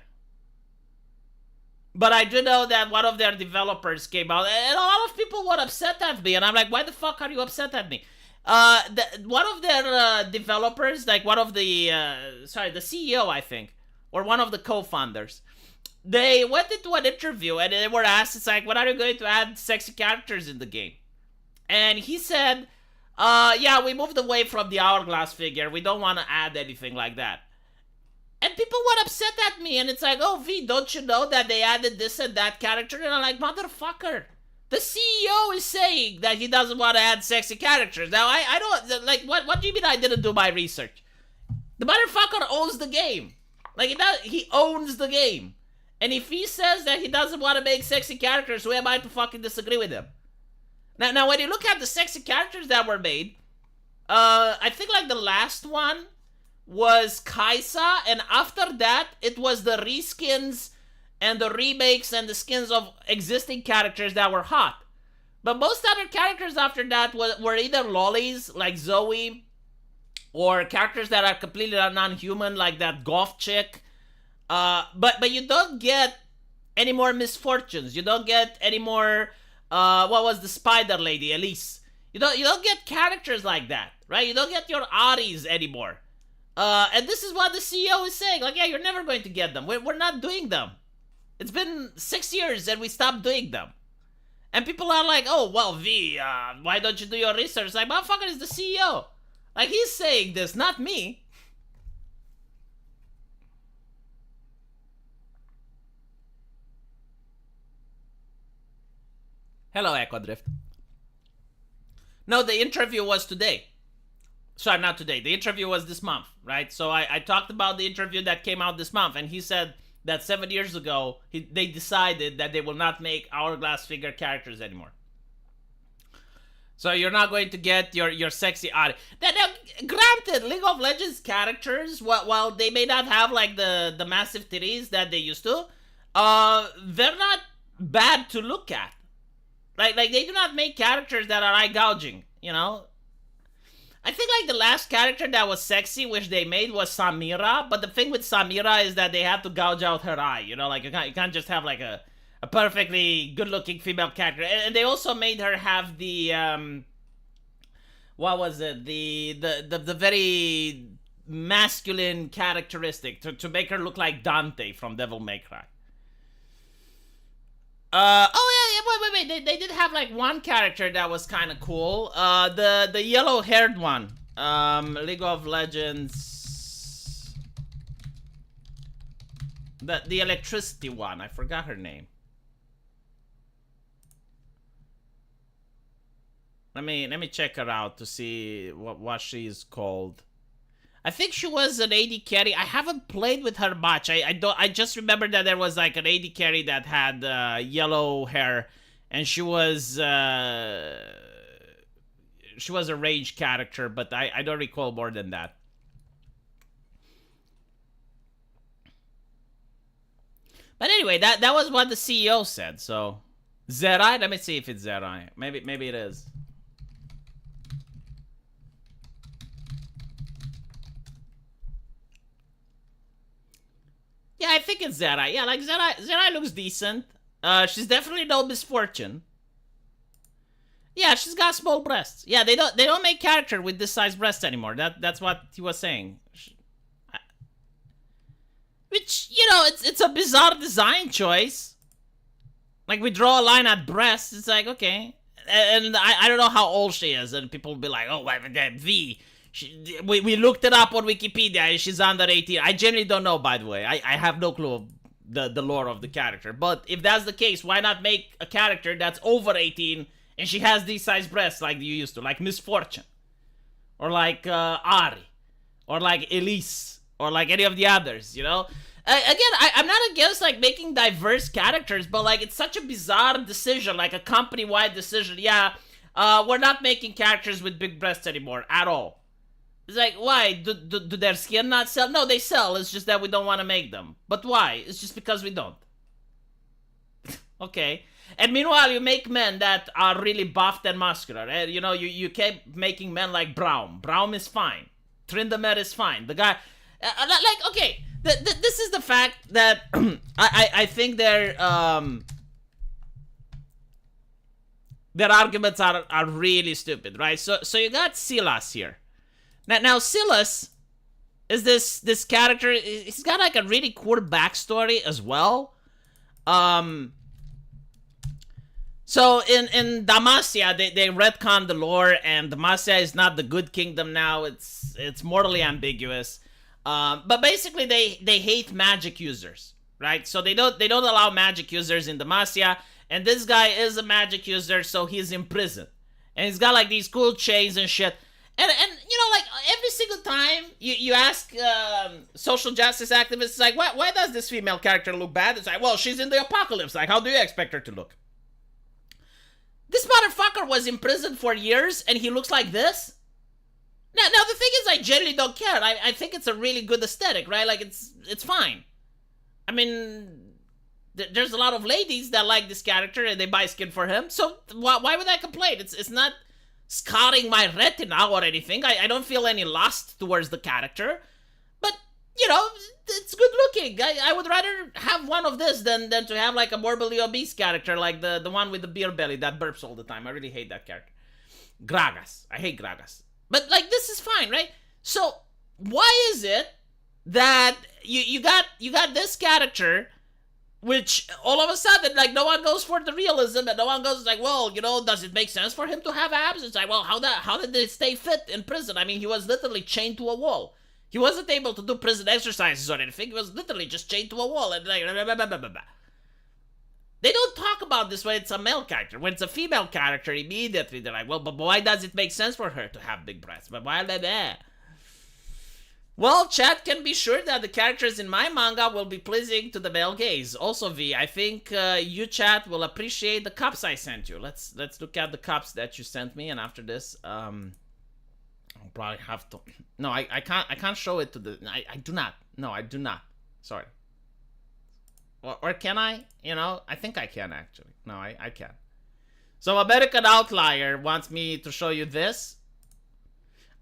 But I do know that one of their developers came out, and a lot of people were upset at me, and I'm like, why the fuck are you upset at me? One of their developers, like one of the, the CEO, I think, or one of the co-founders, they went into an interview, and they were asked, it's like, when are you going to add sexy characters in the game? And he said, yeah, we moved away from the hourglass figure. We don't want to add anything like that. And people were upset at me, and it's like, oh, V, don't you know that they added this and that character? And I'm like, motherfucker, the CEO is saying that he doesn't want to add sexy characters. Now, I don't, like, what do you mean I didn't do my research? The motherfucker owns the game. Like, he owns the game. And if he says that he doesn't want to make sexy characters, who am I to fucking disagree with him? Now, when you look at the sexy characters that were made, I think, like, the last one was Kaisa, and after that, it was the reskins and the remakes and the skins of existing characters that were hot. But most other characters after that were either lollies, like Zoe, or characters that are completely non-human, like that goth chick. But you don't get any more misfortunes. You don't get any more... what was the spider lady, Elise? You don't get characters like that, right? You don't get your Aries anymore. And this is what the CEO is saying. Like, yeah, you're never going to get them. We're not doing them. It's been 6 years and we stopped doing them. And people are like, oh, well, V, why don't you do your research? Like, motherfucker is the CEO. Like, he's saying this, not me. Hello, Echo Drift. No, the interview was today. Sorry, not today. The interview was this month, right? So I talked about the interview that came out this month, and he said that 7 years ago, they decided that they will not make hourglass figure characters anymore. So you're not going to get your sexy art. Now, granted, League of Legends characters, while they may not have like the massive titties that they used to, they're not bad to look at. Like they do not make characters that are eye gouging, you know? I think like the last character that was sexy, which they made, was Samira. But the thing with Samira is that they had to gouge out her eye, you know? Like you can't just have like a perfectly good-looking female character. And they also made her have the, what was it? The very masculine characteristic to make her look like Dante from Devil May Cry. Oh yeah, wait. They did have like one character that was kind of cool. The yellow haired one. League of Legends. The electricity one. I forgot her name. Let me check her out to see what she's called. I think she was an AD carry. I haven't played with her much. I just remember that there was like an AD carry that had yellow hair, and she was a range character, but I don't recall more than that. But anyway, that was what the CEO said. So Zerai, let me see if it's Zerai. Maybe it is. Yeah, I think it's Zerai. Yeah, like Zerai looks decent. She's definitely no misfortune. Yeah, she's got small breasts. Yeah, they don't make character with this size breasts anymore. That's what he was saying. Which, you know, it's a bizarre design choice. Like, we draw a line at breasts. It's like, okay. And I don't know how old she is. And people will be like, oh, V. We looked it up on Wikipedia. She's under 18. I genuinely don't know, by the way. I have no clue of the lore of the character. But if that's the case, why not make a character that's over 18 and she has these size breasts like you used to? Like Misfortune. Or like Ari. Or like Elise. Or like any of the others, you know? Again, I'm not against like making diverse characters, but like it's such a bizarre decision, like a company-wide decision. Yeah, we're not making characters with big breasts anymore at all. It's like, why? Do their skin not sell? No, they sell. It's just that we don't want to make them. But why? It's just because we don't. Okay. And meanwhile, you make men that are really buffed and muscular. And, you know, you keep making men like Braum. Braum is fine. Trindamer is fine. The guy... like, okay, this is the fact that I think their arguments are really stupid, right? So you got Silas here. Now Silas is this character. He's got like a really cool backstory as well. So in Damacia, they retconned the lore, and Damacia is not the good kingdom now. It's mortally ambiguous. But basically, they hate magic users, right? So they don't allow magic users in Damacia, and this guy is a magic user, so he's in prison, and he's got like these cool chains and shit. And you know, like every single time you ask social justice activists, it's like, why does this female character look bad? It's like, well, she's in the apocalypse. Like, how do you expect her to look? This motherfucker was in prison for years, and he looks like this. Now the thing is, I generally don't care. I think it's a really good aesthetic, right? Like, it's fine. I mean, there's a lot of ladies that like this character and they buy skin for him. So why would I complain? It's not scarring my retina or anything. I don't feel any lust towards the character. But, you know, it's good looking. I would rather have one of this than to have like a morbidly obese character like the one with the beer belly that burps all the time. I really hate that character. Gragas. I hate Gragas. But, like, this is fine, right? So, why is it that you got this character, which all of a sudden, like, no one goes for the realism, and no one goes like, well, you know, does it make sense for him to have abs? It's like, well, how did they stay fit in prison? I mean, he was literally chained to a wall. He wasn't able to do prison exercises or anything. He was literally just chained to a wall, and like, blah, blah, blah, blah, blah. They don't talk about this when it's a male character. When it's a female character, immediately they're like, well, but why does it make sense for her to have big breasts? But why blah, blah? Well, chat can be sure that the characters in my manga will be pleasing to the male gaze. Also, V, I think you, chat, will appreciate the cups I sent you. Let's look at the cups that you sent me, and after this, I'll probably have to... No, I can't show it to the... I do not. No, I do not. Sorry. Or can I? You know, I think I can, actually. No, I can. So American Outlier wants me to show you this.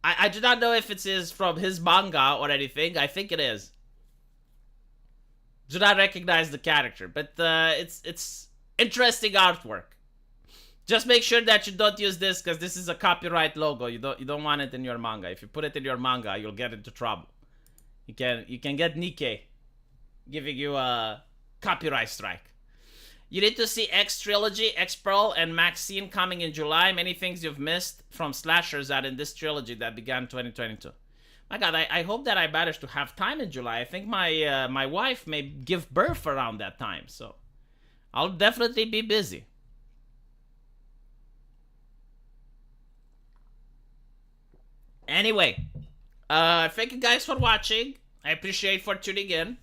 I do not know if it is from his manga or anything. I think it is. Do not recognize the character, but it's interesting artwork. Just make sure that you don't use this, because this is a copyright logo. You don't want it in your manga. If you put it in your manga, you'll get into trouble. You can get Nikkei giving you a copyright strike. You need to see X Trilogy, X Pearl, and Maxine coming in July. Many things you've missed from slashers that in this trilogy that began 2022. My God, I hope that I manage to have time in July. I think my wife may give birth around that time, so I'll definitely be busy. Anyway, thank you guys for watching. I appreciate for tuning in.